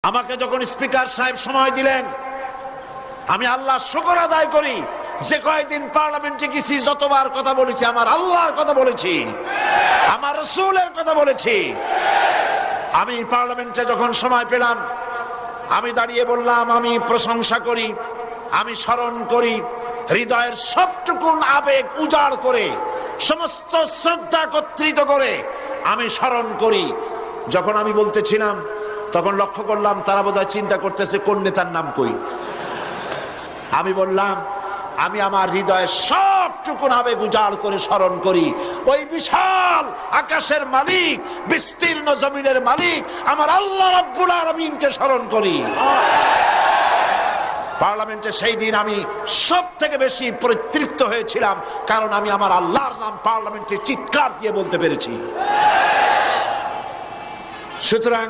আমাকে যখন স্পিকার সাহেব সময় দিলেন, আমি আল্লাহর শুকর আদায় করি যে কয়েকদিন পার্লামেন্টে গেছি, যতবার কথা বলেছি আমার আল্লাহর কথা বলেছি, আমার রাসূলের কথা বলেছি। আমি পার্লামেন্টে যখন সময় পেলাম, আমি দাঁড়িয়ে বললাম, আমি প্রশংসা করি, আমি স্মরণ করি, হৃদয়ের সবটুকুন আবেগ উজাড় করে, সমস্ত শ্রদ্ধা একত্রিত করে আমি স্মরণ করি। যখন আমি বলতেছিলাম তখন লক্ষ্য করলাম তারা বোধহয় চিন্তা করতেছে কোন নেতার নাম কই। আমি বললাম, আমি আমার হৃদয়ের সবটুকুন আবেগ উজাড় করে স্মরণ করি ওই বিশাল আকাশের মালিক, বিস্তীর্ণ জমিনের মালিক আমার আল্লাহ রাব্বুল আলামিনকে স্মরণ করি। পার্লামেন্টে সেই দিন আমি সব থেকে বেশি পরিতৃপ্ত হয়েছিলাম, কারণ আমি আমার আল্লাহর নাম পার্লামেন্টে চিৎকার দিয়ে বলতে পেরেছি। সুতরাং